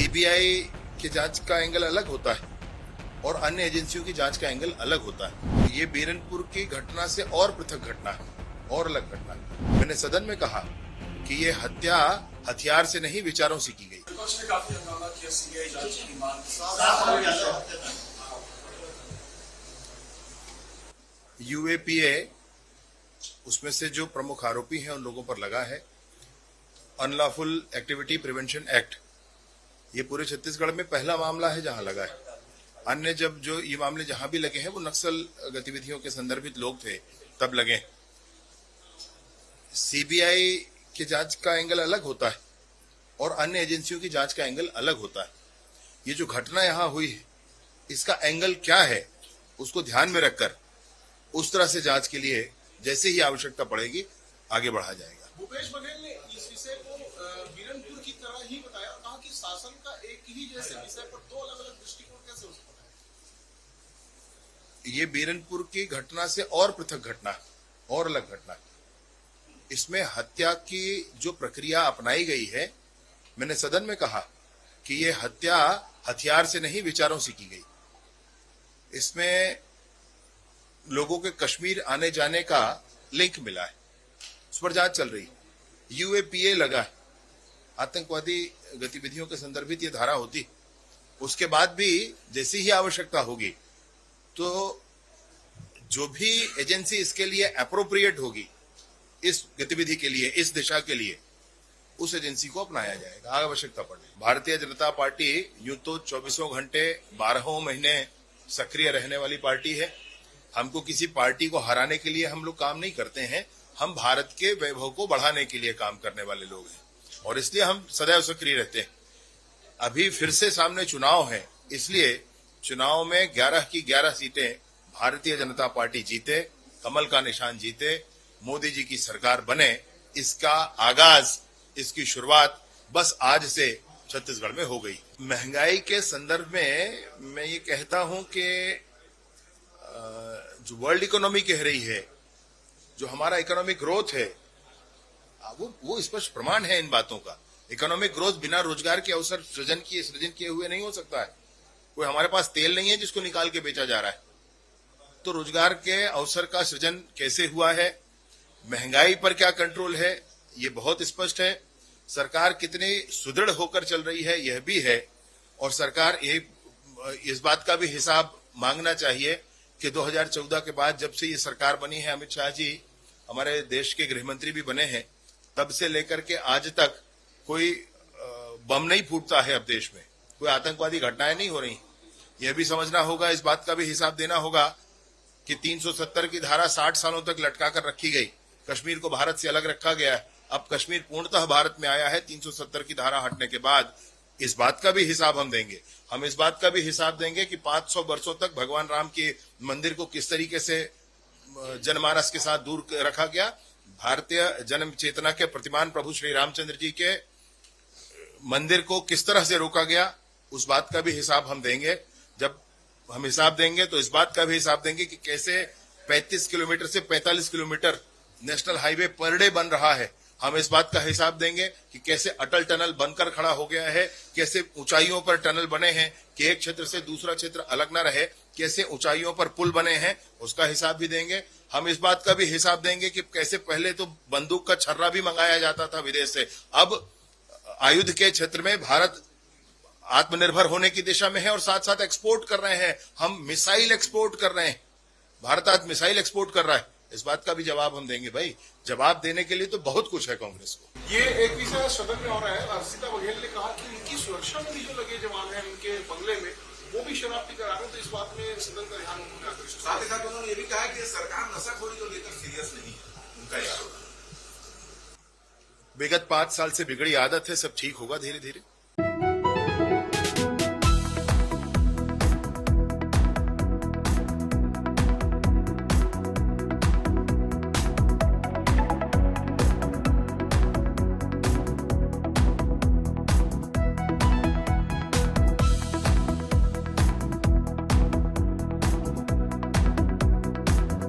CBI की जांच का एंगल अलग होता है और अन्य एजेंसियों की जांच का एंगल अलग होता है। ये बीरनपुर की घटना से और पृथक घटना है और अलग घटना है। मैंने सदन में कहा कि ये हत्या हथियार से नहीं विचारों से की गई। विपक्ष ने काफी हंगामा किया सीबीआई जांच की मांग। यूएपीए उसमें से जो प्रमुख आरोपी हैं उन लोगों पर लगा है। अनलॉफुल एक्टिविटी प्रिवेंशन एक्ट ये पूरे छत्तीसगढ़ में पहला मामला है जहां लगा है। अन्य जब जो ये मामले जहां भी लगे हैं वो नक्सल गतिविधियों के संदर्भित लोग थे तब लगे। सीबीआई की जांच का एंगल अलग होता है और अन्य एजेंसियों की जांच का एंगल अलग होता है। ये जो घटना यहां हुई है इसका एंगल क्या है उसको ध्यान में रखकर उस तरह से जांच के लिए जैसे ही आवश्यकता पड़ेगी आगे बढ़ा जाएगा। भूपेश बघेल ने इस विषय को बीरनपुर की तरह ही बताया, कहा कि शासन का एक ही जैसे विषय पर दो अलग अलग दृष्टिकोण कैसे हो सकता है। ये बीरनपुर की घटना से और पृथक घटना है और अलग घटना है। इसमें हत्या की जो प्रक्रिया अपनाई गई है, मैंने सदन में कहा कि ये हत्या हथियार से नहीं विचारों से की गई। इसमें लोगों के कश्मीर आने जाने का लिंक मिला है, उस पर जांच चल रही है। यूएपीए लगा है, आतंकवादी गतिविधियों के संदर्भित ये धारा होती। उसके बाद भी जैसी ही आवश्यकता होगी तो जो भी एजेंसी इसके लिए एप्रोप्रिएट होगी इस गतिविधि के लिए, इस दिशा के लिए, उस एजेंसी को अपनाया जाएगा आवश्यकता पड़े। भारतीय जनता पार्टी यूं तो 24 घंटे 12 महीने सक्रिय रहने वाली पार्टी है। हमको किसी पार्टी को हराने के लिए हम लोग काम नहीं करते हैं, हम भारत के वैभव को बढ़ाने के लिए काम करने वाले लोग हैं और इसलिए हम सदैव सक्रिय रहते हैं। अभी फिर से सामने चुनाव है, इसलिए चुनाव में 11 की 11 सीटें भारतीय जनता पार्टी जीते, कमल का निशान जीते, मोदी जी की सरकार बने। इसका आगाज, इसकी शुरुआत बस आज से छत्तीसगढ़ में हो गई। महंगाई के संदर्भ में मैं ये कहता हूं कि जो वर्ल्ड इकोनॉमी कह रही है, जो हमारा इकोनॉमिक ग्रोथ है, वो स्पष्ट प्रमाण है इन बातों का। इकोनॉमिक ग्रोथ बिना रोजगार के अवसर सृजन किए हुए नहीं हो सकता है। कोई हमारे पास तेल नहीं है जिसको निकाल के बेचा जा रहा है, तो रोजगार के अवसर का सृजन कैसे हुआ है, महंगाई पर क्या कंट्रोल है, ये बहुत स्पष्ट है। सरकार कितनी सुदृढ़ होकर चल रही है यह भी है, और सरकार इस बात का भी हिसाब मांगना चाहिए कि 2014 के बाद जब से ये सरकार बनी है, अमित शाह जी हमारे देश के गृह मंत्री भी बने हैं, तब से लेकर के आज तक कोई बम नहीं फूटता है अब देश में, कोई आतंकवादी घटनाएं नहीं हो रही। यह भी समझना होगा, इस बात का भी हिसाब देना होगा कि 370 की धारा 60 सालों तक लटका कर रखी गई, कश्मीर को भारत से अलग रखा गया है। अब कश्मीर पूर्णतः भारत में आया है 370 की धारा हटने के बाद। इस बात का भी हिसाब हम देंगे। हम इस बात का भी हिसाब देंगे कि 500 वर्षों तक भगवान राम के मंदिर को किस तरीके से जनमानस के साथ दूर रखा गया। भारतीय जन्म चेतना के प्रतिमान प्रभु श्री रामचंद्र जी के मंदिर को किस तरह से रोका गया, उस बात का भी हिसाब हम देंगे। जब हम हिसाब देंगे तो इस बात का भी हिसाब देंगे कि कैसे 35 किलोमीटर से 45 kilometre national highway per day बन रहा है। हम इस बात का हिसाब देंगे कि कैसे अटल टनल बनकर खड़ा हो गया है, कैसे ऊंचाइयों पर टनल बने हैं कि एक क्षेत्र से दूसरा क्षेत्र अलग न रहे, कैसे ऊंचाइयों पर पुल बने हैं, उसका हिसाब भी देंगे। हम इस बात का भी हिसाब देंगे कि कैसे पहले तो बंदूक का छर्रा भी मंगाया जाता था विदेश से, अब आयुध के क्षेत्र में भारत आत्मनिर्भर होने की दिशा में है और साथ साथ एक्सपोर्ट कर रहे हैं। हम मिसाइल एक्सपोर्ट कर रहे हैं, भारत आज मिसाइल एक्सपोर्ट कर रहा है। इस बात का भी जवाब हम देंगे। भाई, जवाब देने के लिए तो बहुत कुछ है कांग्रेस को। ये एक विषय सदन में हो रहा है, हर्षिता बघेल ने कहा कि उनकी सुरक्षा में भी जो लगे जवान हैं उनके बंगले में, वो भी शराब पी कर आ रहे हैं, तो इस बात में सदन का ध्यान उन्होंने आकर्षित। साथ ही साथ उन्होंने ये भी कहा कि सरकार नशाखोरी को लेकर सीरियस नहीं है, उनका यह आरोप है। विगत 5 साल से बिगड़ी आदत है, सब ठीक होगा धीरे धीरे।